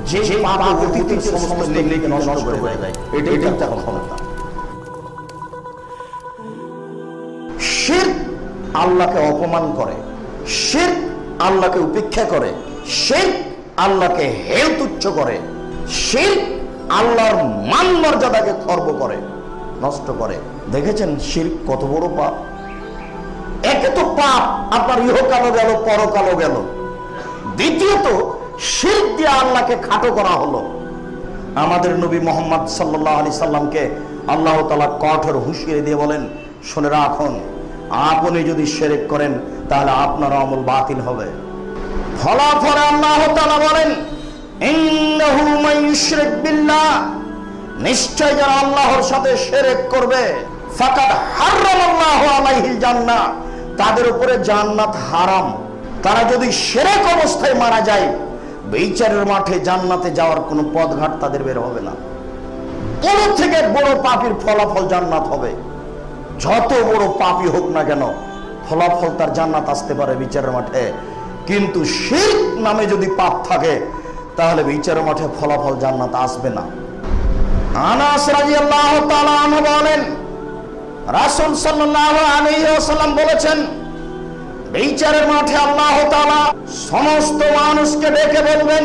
যে পাপ অতীতের সমস্ত নেকি নষ্ট করে দেয়, এটাই তার ক্ষমতা। শিরক আল্লাহকে অপমান করে, শিরক আল্লাহকে উপেক্ষা করে, শিরক আল্লাহকে হেয় তুচ্ছ করে, শিরক আল্লাহর মান মর্যাদাকে খর্ব করে, নষ্ট করে। দেখেছেন শিরক কত বড় পাপ। একে তো পাপ আপনার ইহকালও গেল, পরকালও গেল। দ্বিতীয়ত শিরক দিয়ে আল্লাহকে খাটো করা হলো। আমাদের নবী মুহাম্মদ সাল্লাল্লাহু আলাইহি সাল্লামকে আল্লাহ তাআলা কঠোর হুঁশিয়ারি দিয়ে বলেন, শুনে রাখুন, আপনি যদি শিরক করেন তাহলে আপনার আমল বাতিল হবে। ফলাফলে আল্লাহ তাআলা বলেন, ইন্নাহু মান ইউশরিক বিল্লাহ, নিশ্চয় যারা আল্লাহর সাথে শিরক করবে, ফাকাদ হারামাল্লাহু আলাইহিল জান্নাহ, তাদের উপরে জান্নাত হারাম। তারা যদি শিরক অবস্থায় মারা যায়, বিচারের মাঠে জান্নাতে যাওয়ার কোনো পথঘাট তাদের বের হবে না। বড় থেকে বড় পাপীর ফলাফল জান্নাত হবে। যত বড় পাপী হোক না কেন, ফলাফল তার জান্নাত আসতে পারে বিচারের মাঠে। কিন্তু শিরক নামে যদি পাপ থাকে, তাহলে বিচারের মাঠে ফলাফল জান্নাত আসবে না। আনাস রাদিয়াল্লাহু তাআলা আনহু বলেন, রাসূল সাল্লাল্লাহু আলাইহি ওয়াসাল্লাম বলেছেন, বিচারের মাঠে আল্লাহ তাআলা সমস্ত মানুষকে ডেকে বলবেন,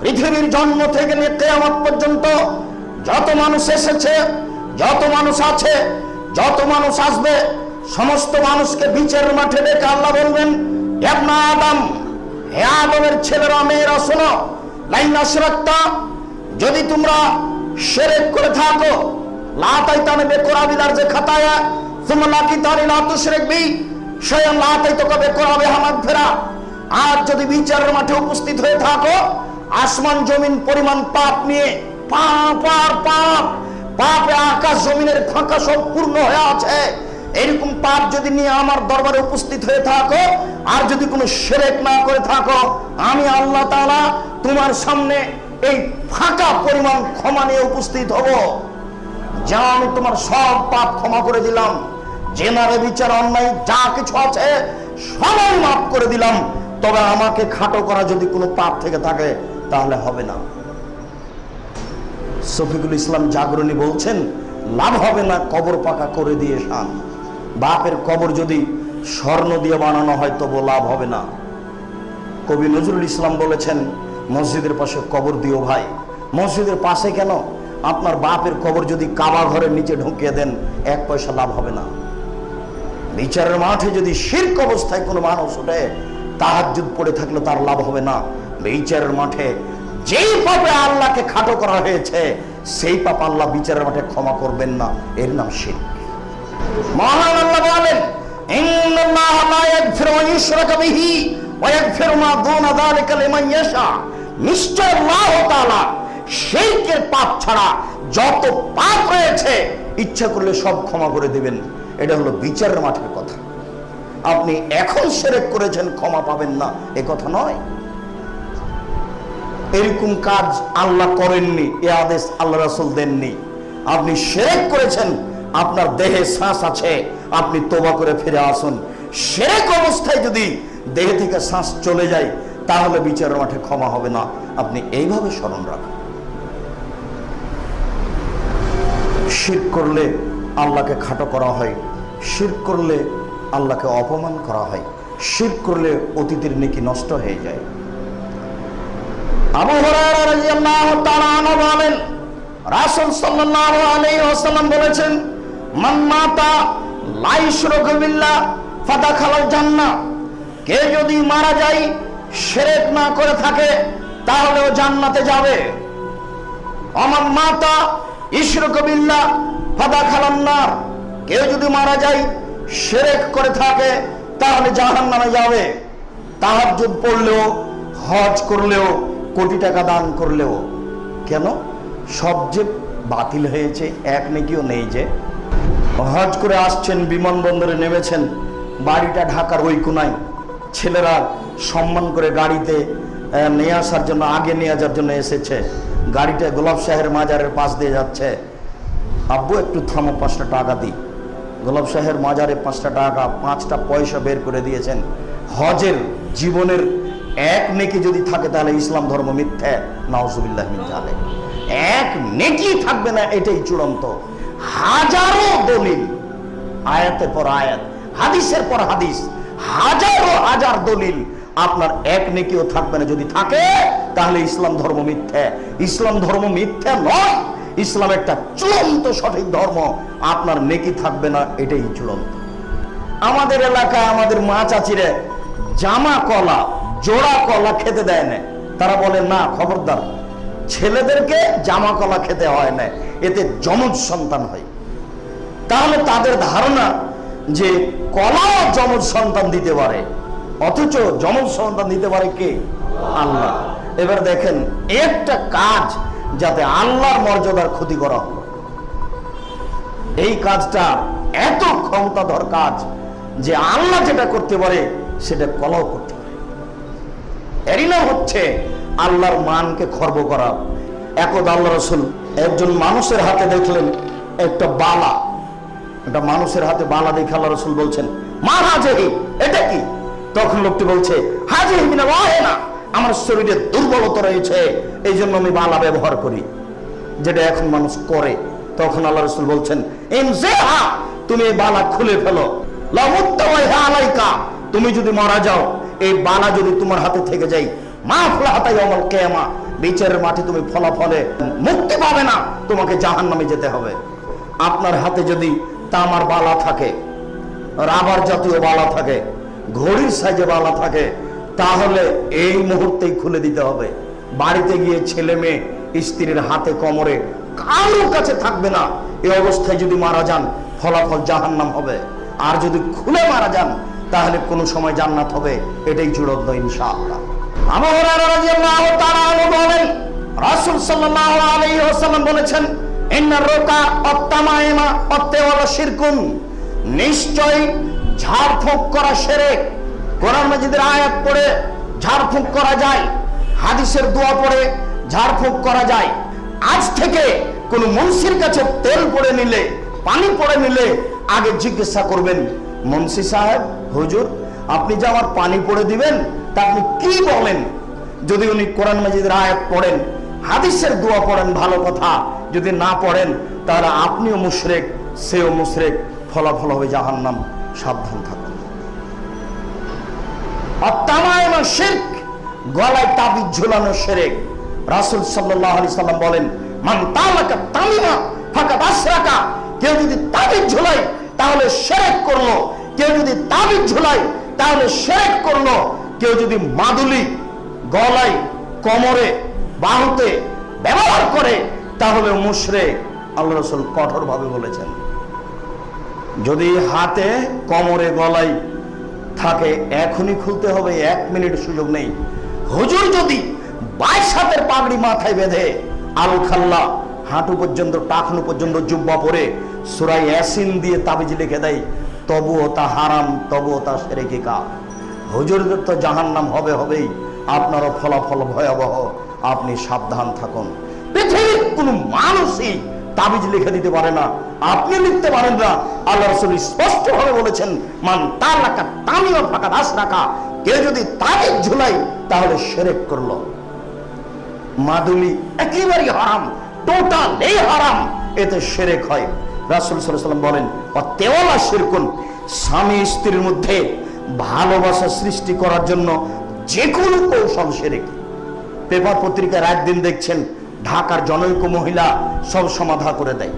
পৃথিবীর জন্ম থেকে নিয়ে কিয়ামত পর্যন্ত যত মানুষ এসেছে, যত মানুষ আছে, যত মানুষ আসবে, সমস্ত মানুষকে বিচারের মাঠে ডেকে আল্লাহ বলবেন, ইবনে আদম, হে আদমের ছেলেরা মেয়েরা শোনো, লাইন আশরাকতা, যদি তোমরা শিরক করে থাকো, লা তাইতানে বেকুরাবিলার যে খাতায়া সুম্মা লাকিতানি লা তুশরিক বি শাইআন লা তাইতাকা বেকুরাবে হামাদ ফেরা। আর যদি বিচারের মাঠে উপস্থিত হয়ে থাকো, আসমান জমিন পরিমাণ পাপ নিয়ে, পাপ আর পাপ, পাপে আকাশ জমিনের ফাঁকা সব পূর্ণ হয়ে আছে, এরকম পাপ যদি নিয়ে আমার দরবারে উপস্থিত হয়ে থাকো, আর যদি কোনো শিরক না করে থাকো, আমি আল্লাহ তাআলা তোমার সামনে এই ফাঁকা পরিমাণ ক্ষমা নিয়ে উপস্থিত হব। যা আমি তোমার সব পাপ ক্ষমা করে দিলাম, জেনারে বিচার অন্যায় যা কিছু আছে সবাই মাফ করে দিলাম, তবে আমাকে খাটো করা যদি কোনো পাপ থেকে থাকে তাহলে হবে না। শফিকুল ইসলাম জাগরণী বলছেন, লাভ হবে না কবর পাকা করে দিয়ে শান। বাপের কবর যদি স্বর্ণ দিয়ে বানানো হয় তবু লাভ হবে না। কবি নজরুল ইসলাম বলেছেন, মসজিদের পাশে কবর দিও ভাই। মসজিদের পাশে কেন, আপনার বাপের কবর যদি কাবা ঘরের নিচে ঢুকিয়ে দেন, এক পয়সা লাভ হবে না। বিচারের মাঠে যদি শিরক অবস্থায় কোনো মানুষ ওঠে, তাহাজ্জুদ পড়ে থাকলে তার লাভ হবে না। বিচারের মাঠে যেই পাপে আল্লাহকে খাটো করা হয়েছে, সেই পাপ আল্লাহ বিচারের মাঠে ক্ষমা করবেন না, এর নাম শিরক। মহান আল্লাহ বলেন, ইন্নাল্লাহা লা ইয়াগফিরু আন ইউশরাকা বিহি ওয়া ইয়াগফিরু মা দুনা যালিকা লিমান ইয়াশা, নিশ্চয় আল্লাহ তাআলা শিরকের পাপ ছাড়া যত পাপ রয়েছে ইচ্ছা করলে সব ক্ষমা করে দিবেন। এটা হলো বিচারের মাঠের কথা। আপনি এখন শিরক করেছেন, ক্ষমা পাবেন না, এ কথা নয়। এরকম কাজ আল্লাহ করেননি, এ আদেশ আল্লাহ রাসূল দেননি। আপনি শিরক করেছেন, আপনার দেহে শ্বাস আছে, আপনি তওবা করে ফিরে আসুন। শিরক অবস্থায় যদি দেহ থেকে শ্বাস চলে যায়, তাহলে বিচারের মাঠে ক্ষমা হবে না। আপনি এইভাবে স্মরণ রাখুন। শিরক করলে আল্লাহকে খাটো করা হয়, শিরক করলে আল্লাহকে অপমান করা হয়, শিরক করলে অতীতের নেকি নষ্ট হয়ে যায়। আবু হুরায়রা রাদিয়াল্লাহু তাআলা আনহু বলেন, রাসূল সাল্লাল্লাহু আলাইহি ওয়াসাল্লাম বলেছেন, মান মাতা লা ইশরাকু বিল্লাহ ফাদাখালাল জান্নাহ, কে যদি মারা যায় শিরক না করে থাকে তাহলে ও জান্নাতে যাবে। আমান মাতা ইশরাকু বিল্লাহ ফাদাখালান নার, কেউ যদি মারা যায় শিরক করে থাকে তাহলে জাহান্নামে যাবে। তাহাজ্জুদ পড়লেও, হজ করলেও, কোটি টাকা দান করলেও, কেন? সব যে বাতিল হয়েছে, এক নেকিও নেই। যে হজ করে আসছেন, বিমানবন্দরে নেমেছেন, বাড়িটা ঢাকার ওই কোনায়, ছেলেরা সম্মান করে গাড়িতে নিয়ে আসার জন্য, আগে নিয়ে যাওয়ার জন্য এসেছে, গাড়িটা গোলাপ শাহের মাজারের পাশ দিয়ে যাচ্ছে। আব্বু একটু থামো, 5টা টাকা দিই। গোলাপ শাহের মাজারে 5টা টাকা, 5টা পয়সা বের করে দিয়েছেন। হজের জীবনের এক নেকি যদি থাকে তাহলে ইসলাম ধর্ম মিথ্যা, নাউজুবিল্লাহ মিন যালিক। এক নেকি থাকবে না, এটাই চূড়ান্ত। হাজারো দলিল, আয়াতের পর আয়াত, হাদিসের পর হাদিস, হাজারো হাজার দলিল, আপনার এক নেকিও থাকবে না। যদি থাকে তাহলে ইসলাম ধর্ম মিথ্যা। ইসলাম ধর্ম মিথ্যা নয়, ইসলাম একটা চূড়ান্ত সঠিক ধর্ম। আপনার নেকি থাকবে না, এটাই চূড়ান্ত। আমাদের এলাকায় আমাদের মা চাচিরে জামা কলা, জোড়া কলা খেতে দেয় না। তারা বলে না, খবরদার, ছেলেদেরকে জামা কলা খেতে হয় না, এতে যমজ সন্তান হয়। তাহলে তাদের ধারণা যে কলাও যমজ সন্তান দিতে পারে, অথচ যমজ সন্তান দিতে পারে কে? আল্লাহ। এবার দেখেন, একটা কাজ যাতে আল্লাহর মর্যাদার ক্ষতি করা হলো, এই কাজটা এত ক্ষমতাধর কাজ যে আল্লাহ যেটা করতে পারে সেটা কলাও করতে পারে। এরই নাম হচ্ছে আল্লাহর মানকে খর্ব করা। একদা আল্লাহ রাসূল একজন মানুষের হাতে দেখলেন একটা বালা, একটা মানুষের হাতে বালা দেখে আল্লাহ রাসূল বলছেন, মা হাজিহি, এটা কি? তখন লোকটি বলছে, হাজিহি মিনাল ওয়াহিনা, আমার শরীরে দুর্বলতা রয়েছে, এই জন্য আমি বালা ব্যবহার করি, যেটা এখন মানুষ করে। তখন আল্লাহ রাসূল বলছেন, ইনজিহা, তুমি এই বালা খুলে ফেলো, লা মুত্তাওয়াইহা আলাইকা, তুমি যদি মারা যাও, এই বালা যদি তোমার হাতে থেকে যায়, মা ফুলাহাতা ইয়াউমাল কিয়ামা, বিচারের মাঠে তুমি ফলাফলে মুক্তি পাবে না, তোমাকে জাহান্নামে যেতে হবে। আপনার হাতে যদি তামার বালা থাকে, রাবার জাতীয় বালা থাকে, ঘড়ির সাইজে বালা থাকে, তাহলে এই মুহূর্তেই খুলে দিতে হবে। বাড়িতে গিয়ে ছেলে মেয়ে স্ত্রীর হাতে কোমরে কারোর কাছে থাকবে না। এই অবস্থায় যদি মারা যান, ফলাফল জাহান্নাম হবে। আর যদি খুলে মারা যান, তাহলে কোনো সময় জান্নাত হবে, এটাই চূড়ান্ত ইনশাআল্লাহ। আবু হুরায়রা রাদিয়াল্লাহু তাআলা আনহু বলেন, রাসূল সাল্লাল্লাহু আলাইহি ওয়াসাল্লাম বলেছেন, ইন্নার রুকা ওয়াত-তামাইমা ওয়াত-তাওয়ালা শিরকুন, নিশ্চয় ঝাড়ফুঁক করা শিরক। কোরআন মাজিদের আয়াত পড়ে ঝাড়ফুঁক করা যায়, হাদিসের দোয়া পড়ে ঝাড়ফুঁক করা যায়। আজ থেকে কোন মুন্সির কাছে তেল পড়ে নিলে, পানি পড়ে নিলে আগে জিজ্ঞাসা করবেন, মুন্সি সাহেব, হুজুর, আপনি যে আমার পানি পড়ে দিবেন তা আপনি কি বলেন? যদি উনি কোরআন মাজিদের আয়াত পড়েন, হাদিসের দোয়া পড়েন, ভালো কথা। যদি না পড়েন, তাহলে আপনিও মুশরিক, সেও মুশরিক, ফলাফল হবে জাহান্নাম। সাবধান থাকুন। আত-তামাইমা শিরক, গলায় তাবিজ ঝুলানো শিরক। রাসূল সাল্লাল্লাহু আলাইহি সাল্লাম বলেন, মান তালাকা তামিমা ফাকাদ আশরাকা, কেউ যদি তাবিজ ঝুলায় তাহলে শিরক করলো। কেউ যদি তাবিজ ঝুলায় তাহলে শিরক করলো। কেউ যদি মাদুলি গলায়, কোমরে, বাহুতে ব্যবহার করে তাহলে মুশরিক। আল্লাহ রাসূল কঠোরভাবে বলেছেন। যদি হাতে, কোমরে, গলায় থাকে, এখনই খুলতে হবে, 1 মিনিট সুযোগ নেই। হুজুর যদি 22 হাতের পাগড়ি মাথায় বেঁধে, আল খাল্লা হাঁটু পর্যন্ত, টাকনু পর্যন্ত জুব্বা পরে সূরা ইয়াসিন দিয়ে তাবিজ লিখে দেয়, তবুও তা হারাম, তবুও তা শিরকে কাফর। হুজুরদের তো জাহান্নাম হবে, হবেই। আপনারও ফলাফল ভয়াবহ, আপনি সাবধান থাকুন। পৃথিবীর কোন মানুষই তাবিজ লিখে দিতে পারে না, আপনি লিখতে পারেন না। আল্লাহ রাসূল স্পষ্টভাবে বলেছেন, মান তালাকা তামিমা ফাকাদ আশরাকা, কেউ যদি তাবিজ ঝুলাই তাহলে শিরক করলো। মাদুলি একেবারে হারাম, টোটালি হারাম, এতে শিরক হয়। রাসূল সাল্লাল্লাহু আলাইহি ওয়াসাল্লাম বলেন, ওয়াত-তাওয়ালা শিরকুন, স্বামী স্ত্রীর মধ্যে ভালোবাসা সৃষ্টি করার জন্য যে কোনো কৌশল শিরক। পেপার পত্রিকায় রাত দিন দেখছেন, ঢাকার জনৈক মহিলা সব সমাধান করে দেয়।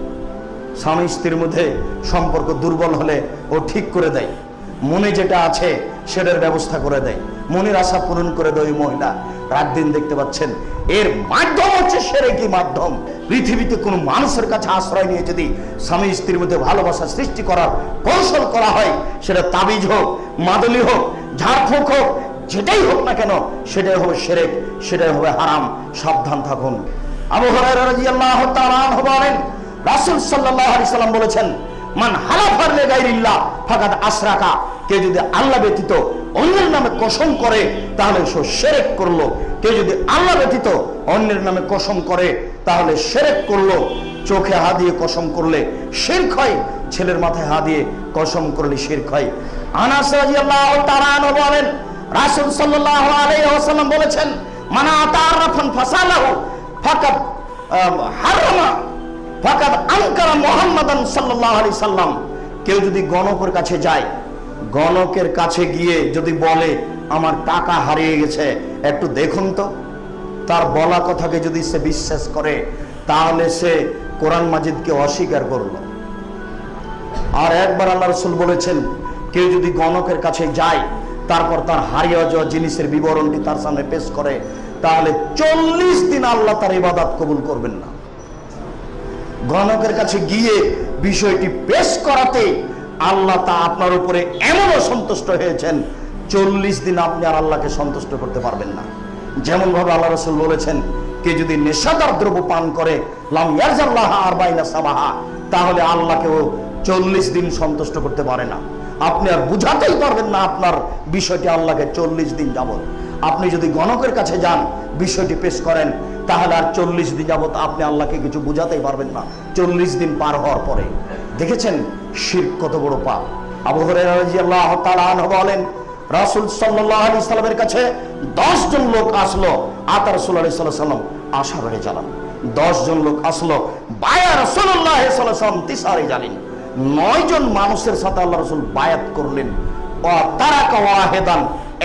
স্বামী স্ত্রীর মধ্যে সম্পর্ক দুর্বল হলে ও ঠিক করে দেয়, মনে যেটা আছে সেটার ব্যবস্থা করে দেয়, মনের আশা পূরণ করে দেয় ওই মহিলা। রাত দিন দেখতে পাচ্ছেন, এর মাধ্যম হচ্ছে শিরকি মাধ্যম। পৃথিবীতে কোনো মানুষের কাছে আশ্রয় নিয়ে যদি স্বামী স্ত্রীর মধ্যে ভালোবাসা সৃষ্টি করার কৌশল করা হয়, সেটা তাবিজ হোক, মাদুলি হোক, ঝাড়ফুঁক হোক, যেটাই হোক না কেন, সেটাই হবে শিরক, সেটাই হবে হারাম। সাবধান থাকুন। আবু হুরায়রা রাদিয়াল্লাহু তাআলা আনহু বলেন, রাসূল সাল্লাল্লাহু আলাইহি সাল্লাম বলেছেন, মান হালাফা লিগাইরিল্লাহ ফাকাদ আশরাকা, কেউ যদি আল্লাহ ব্যতীত অন্যের নামে কসম করে তাহলে সে শিরক করলো। কেউ যদি আল্লাহ ব্যতীত অন্যের নামে কসম করে তাহলে শিরক করলো। চোখে হাত দিয়ে কসম করলে শিরক হয়, ছেলের মাথায় হাত দিয়ে কসম করলে শিরক হয়। আনাস রাদিয়াল্লাহু তাআলা আনহু বলেন, রাসূল সাল্লাল্লাহু আলাইহি ওয়াসাল্লাম বলেছেন, মান আতারাফান ফাসালাহু ফাকাদ হারামা ফাকাদ আনকারা মুহাম্মাদান সাল্লাল্লাহু আলাইহি সাল্লাম। কেউ যদি গণকের কাছে যায়, গণকের কাছে গিয়ে যদি বলে আমার টাকা হারিয়ে গেছে, একটু দেখুন তো, তার বলা কথাকে যদি সে বিশ্বাস করে, তাহলে সে কোরআন মাজিদকে অস্বীকার করলো। আর একবার আল্লাহ রাসূল বলেছেন, কেউ যদি গণকের কাছে যায়, তারপর তার হারিয়ে যাওয়া জিনিসের বিবরণটি তার সামনে পেশ করে, তাহলে 40 দিন আল্লাহ তার ইবাদত কবুল করবেন না। গণকের কাছে গিয়ে বিষয়টি পেশ করাতে আল্লাহ তা আপনার উপরে এমন অসন্তুষ্ট হয়েছেন, 40 দিন আপনি আর আল্লাহকে সন্তুষ্ট করতে পারবেন না। যেমন ভাবে আল্লাহ রাসূল বলেছেন, কে যদি নেশাদার দ্রব্য পান করে লাম ইয়ারজাল্লাহ আরবাইনা সাবাহা, তাহলে আল্লাহকেও 40 দিন সন্তুষ্ট করতে পারে না। আপনি আর বুঝাতেই পারবেন না আপনার বিষয়টি আল্লাহকে 40 দিন যাবত। আপনি যদি গণকের কাছে যান, বিষয়টি পেশ করেন, তাহলে আর 40 দিন যাবত আপনি আল্লাহকে কিছু বুঝাতেই পারবেন না। 40 দিন পার হওয়ার পরে দেখেছেন শিরক কত বড় পাপ। আবু হুরায়রা রাদিয়াল্লাহু তাআলা আনহু বলেন, রাসূল সাল্লাল্লাহু আলাইহি সাল্লামের কাছে 10 জন লোক আসলো, আতা রাসূল আলাইহিস সালাম আশারে জালান। 10 জন লোক আসলো, বায়া রাসূলুল্লাহ সাল্লাল্লাহু আলাইহি সাল্লাম তিসারে জালিন। 9 জন মানুষের সাথে আল্লাহ রাসূল বায়াত করলেন, ওয়া তারাকা ওয়াহিদান,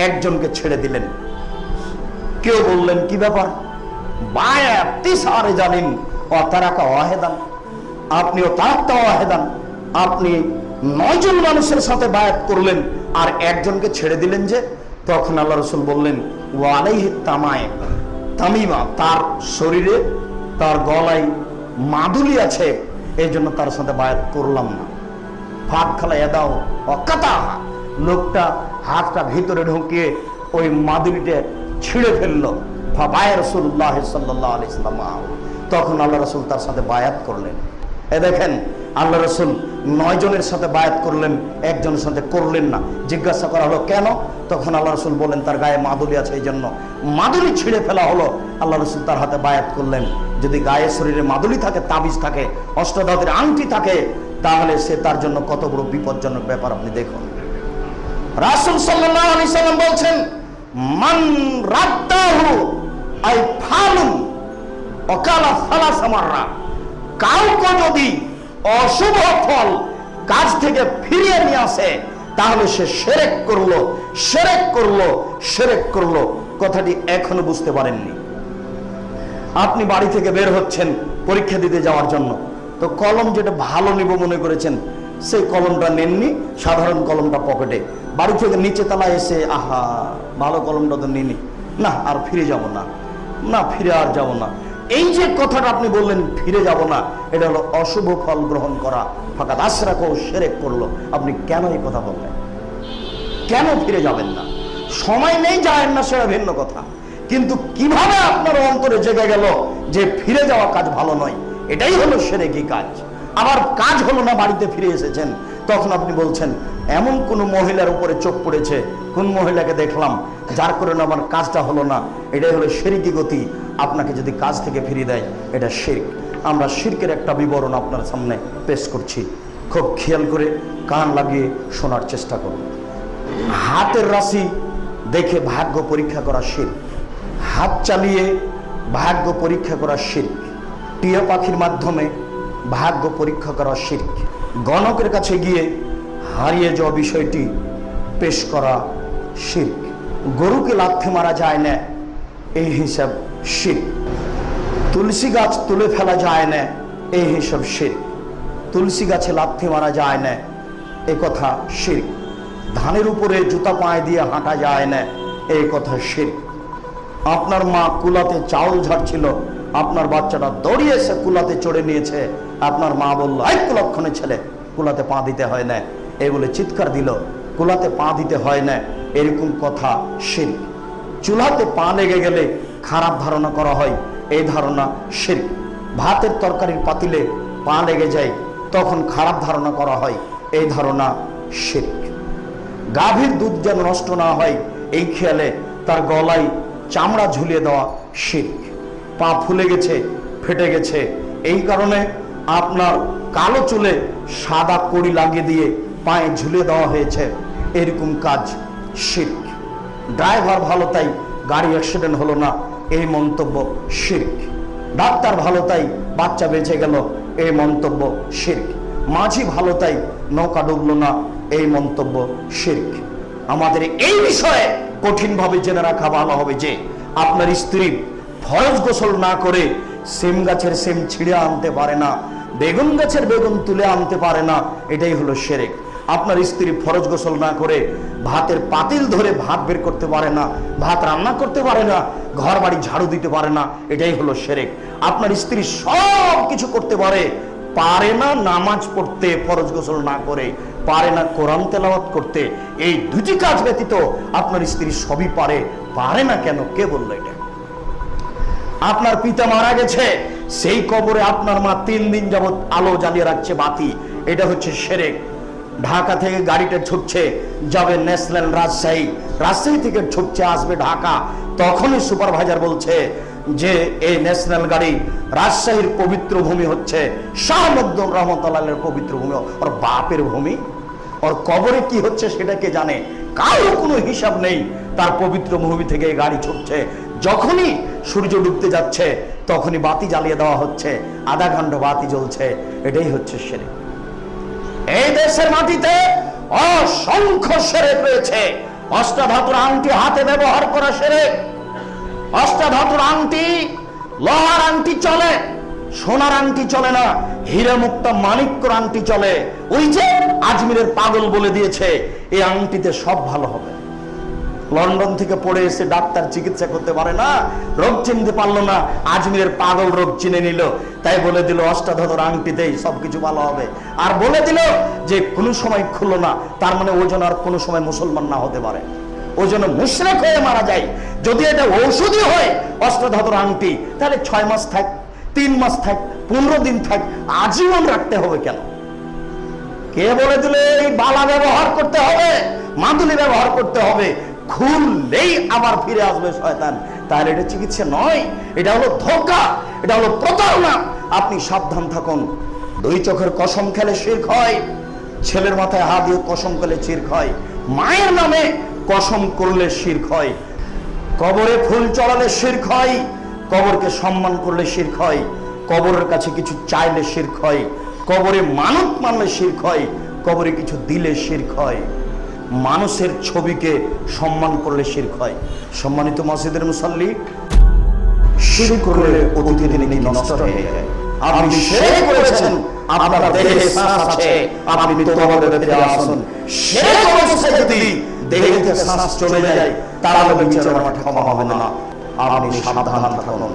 একজনকে ছেড়ে দিলেন। কেউ বললেন কি ব্যাপার, বায়াত তিসারে জালিন ওয়া তারাকা ওয়াহিদান, আপনিও তারাকা ওয়াহিদান, আপনি 9 জন মানুষের সাথে বায়াত করলেন আর একজনকে ছেড়ে দিলেন যে? তখন আল্লাহ রাসূল বললেন, ওয়া আলাইহি তামিমা, তার শরীরে তার গলায় মাদুলি আছে, এই জন্য তার সাথে বায়াত করলাম না। ফাঁক খালা দাও অকাতা, লোকটা হাতটা ভিতরে ঢুকিয়ে ওই মাদুলিটা ছিঁড়ে ফেললো। ফাবায়া রাসূলুল্লাহ সাল্লাল্লাহু আলাইহি সাল্লাম, তখন আল্লাহ রাসূল তার সাথে বায়াত করলেন। এ দেখেন, আল্লাহ রাসূল 9 জনের সাথে বায়াত করলেন, একজনের সাথে করলেন না। জিজ্ঞাসা করা হলো কেন? তখন আল্লাহ রাসূল বলেন, তার গায়ে মাদুলি আছে, এই জন্য মাদুলি ছিঁড়ে ফেলা হলো। আল্লাহ রাসূল তার হাতে বায়াত করলেন। যদি গায়ে শরীরে মাদুলি থাকে, তাবিজ থাকে, অষ্টধাতুর আংটি থাকে, তাহলে সে তার জন্য কত বড় বিপজ্জনক ব্যাপার আপনি দেখুন। রাসূল সাল্লাল্লাহু আলাইহি সাল্লাম বলছেন, মান রাদ্দাহু আই ফালুন ওয়াকালা সালাসা মাররা, কাউকে যদি অশুভ ফল কাজ থেকে ফিরিয়ে নিয়ে আসে, তাহলে সে শিরক করলো, শিরক করলো, শিরক করলো। কথাটি এখনো বুঝতে পারেননি। আপনি বাড়ি থেকে বের হচ্ছেন পরীক্ষা দিতে যাওয়ার জন্য, তো কলম যেটা ভালো নিব মনে করেছেন, সেই কলমটা নেননি, সাধারণ কলমটা পকেটে। বাড়ি থেকে নিচে তলায় এসে, আহা ভালো কলমটা তো নিনি, না আর ফিরে যাব না, না ফিরে আর যাব না। এই যে কথাটা আপনি বললেন ফিরে যাব না, এটা হলো অশুভ ফল গ্রহণ করা, ফাকাদ আশরাকা, শিরক করলো। আপনি কেন এই কথা বললেন? কেন ফিরে যাবেন না? সময় নেই, যাবেন না, সেটা ভিন্ন কথা, কিন্তু কিভাবে আপনার অন্তরে জেগে গেল যে ফিরে যাওয়া কাজ ভালো নয়? এটাই হলো শিরকি কাজ। আবার কাজ হলো না, বাড়িতে ফিরে এসেছেন, তখন আপনি বলছেন এমন কোন মহিলার উপরে চোখ পড়েছে, কোন মহিলাকে দেখলাম, যার কারণে আমার কাজটা হলো না। এটাই হলো শিরকি গতি। আপনাকে যদি কাজ থেকে ফিরিয়ে দেয়, এটা শিরক। আমরা শিরকের একটা বিবরণ আপনার সামনে পেশ করছি, খুব খেয়াল করে কান লাগিয়ে শোনার চেষ্টা করুন। হাতের রাশি দেখে ভাগ্য পরীক্ষা করা শিরক। হাত চালিয়ে ভাগ্য পরীক্ষা করা শিরক। টিয়া পাখির মাধ্যমে ভাগ্য পরীক্ষা করা শিরক। গণকের কাছে গিয়ে হারিয়ে যাওয়া বিষয়টি পেশ করা শিরক। গরুকে লাথি মারা যায় না, এই হিসাব শিরক। তুলসী গাছ তুলে ফেলা যায় না, এই হিসাব শিরক। তুলসী গাছে লাথি মারা যায় না, এ কথা শিরক। ধানের উপরে জুতা পায়ে দিয়ে হাঁটা যায় না, এই কথা শিরক। আপনার মা কুলাতে চাউল ঝাড়ছিল, আপনার বাচ্চাটা দৌড়িয়ে এসে কুলাতে চড়ে নিয়েছে, আপনার মা বলল, এই কুলক্ষণে ছেলে, কুলাতে পা দিতে হয় না, এই বলে চিৎকার দিল, কুলাতে পা দিতে হয় না, এরকম কথা শিরক। চুলাতে পা লেগে গেলে খারাপ ধারণা করা হয়, এই ধারণা শিরক। ভাতের তরকারির পাতিলে পা লেগে যায়, তখন খারাপ ধারণা করা হয়, এই ধারণা শিরক। গাভীর দুধ যেন নষ্ট না হয়, এই খেয়ালে তার গলায় চামড়া ঝুলিয়ে দেওয়া শিরক। পা ফুলে গেছে, ফেটে গেছে, এই কারণে আপনার কালো চুলে সাদা কড়ি লাগিয়ে দিয়ে পায়ে ঝুলিয়ে দেওয়া হয়েছে, এরকম কাজ শিরক। ড্রাইভার ভালো তাই গাড়ি অ্যাক্সিডেন্ট হলো না, এই মন্তব্য শিরক। ডাক্তার ভালো তাই বাচ্চা বেঁচে গেল, এই মন্তব্য শিরক। মাঝি ভালো তাই নৌকা ডুবলো না, এই মন্তব্য শিরক। আমাদের এই বিষয়ে কঠিনভাবে জেনে রাখা ভালো হবে যে আপনার স্ত্রী ফরজ গোসল না করে সিম গাছের সিম ছিঁড়ে আনতে পারে না, বেগুন গাছের বেগুন তুলে আনতে পারে না, এটাই হলো শিরক। আপনার স্ত্রী ফরজ গোসল না করে ভাতের পাতিল ধরে ভাত বের করতে পারে না, ভাত রান্না করতে পারে না, ঘর বাড়ি ঝাড়ু দিতে পারে না, এটাই হলো শিরক। আপনার স্ত্রী সব কিছু করতে পারে না নামাজ পড়তে ফরজ গোসল না করে, পারে না কোরআন তেলাওয়াত করতে, এই দুটি কাজ ব্যতীত আপনার স্ত্রী সবই পারে না কেন? কে বললো এটা? আপনার পিতা মারা গেছে, সেই কবরে আপনার মা 3 দিন যাবত আলো জ্বালিয়ে রাখছে, বাতি, এটা হচ্ছে শিরক। ঢাকা থেকে গাড়িটা ছুটছে, যাবে ন্যাশনাল রাজশাহী থেকে ছুটছে আসবে ঢাকা, তখনই সুপারভাইজার বলছে যে এই ন্যাশনাল গাড়ি রাজশাহীর পবিত্র ভূমি হচ্ছে শাহ মখদুম রহমতুল্লাহের পবিত্র ভূমি, ওর বাপের ভূমি, ওর কবরে কি হচ্ছে সেটা কে জানে? কারো কোনো হিসাব নেই। তার পবিত্র ভূমি থেকে গাড়ি ছুটছে, যখনই সূর্য ডুবতে যাচ্ছে তখনই বাতি জ্বালিয়ে দেওয়া হচ্ছে, আধা ঘন্টা বাতি জ্বলছে, এটাই হচ্ছে শিরক। এই দেশের মাটিতে অসংখ্য শিরক রয়েছে। অষ্টাধাতুর আংটি হাতে ব্যবহার করা শিরক। অষ্টাধাতুর আংটি, লোহার আংটি চলে, সোনার আংটি চলে না, হীরা মুক্তা মানিক্যর আংটি চলে। ওই যে আজমিরের পাগল বলে দিয়েছে এই আংটিতে সব ভালো হবে। লন্ডন থেকে পড়ে এসে ডাক্তার চিকিৎসা করতে পারে না, রোগ চিনতে পারলো না, আজমিরের পাগল রোগ চিনে নিল, তাই বলে দিল অষ্টাধাতুর আংটিতেই সবকিছু ভালো হবে। আর বলে দিল যে কোনো সময় খুললো না, তার মানে ওই জন্য আর কোনো সময় মুসলমান না হতে পারে, ওই জন্য মুশরিক হয়ে মারা যায়। যদি এটা ঔষধি হয় অষ্টাধাতুর আংটি, তাহলে 6 মাস থাক, 3 মাস থাক, 15 দিন থাক, আজীবন রাখতে হবে কেন? কে বলে দিল এই বালা ব্যবহার করতে হবে, মাদুলি ব্যবহার করতে হবে? খুললেই আবার ফিরে আসবে শয়তান। তাহলে এটা চিকিৎসা নয়, এটা হলো ধোঁকা, এটা হলো প্রতারণা। আপনি সাবধান থাকুন। 2 চোখের কসম খেলে শিরক হয়, ছেলের মাথায় হাত দিয়ে কসম খেলে শিরক হয়, মায়ের নামে কসম করলে শিরক হয়, কবরে ফুল চড়ালে শিরক হয়, কবরকে সম্মান করলে শিরক হয়, কবরের কাছে কিছু চাইলে শিরক হয়, কবরে মানত মানলে শিরক হয়, কবরে কিছু দিলে শিরক হয়, মানুষের ছবিকে সম্মান করলে শিরক হয়। সম্মানিত মসজিদের মুসাল্লি, শিরক করলে অতীতে দিনে নষ্ট হয়ে যায়। আপনি শিরক করেছেন, আপনার দেহে শ্বাস আছে, আপনি তওবা করে ফিরে আসুন। শিরক অবস্থায় যদি দেহে থেকে শ্বাস চলে যায়, তাহলে বিচারের মাঠে ক্ষমা হবে না। আপনি সাবধান থাকুন।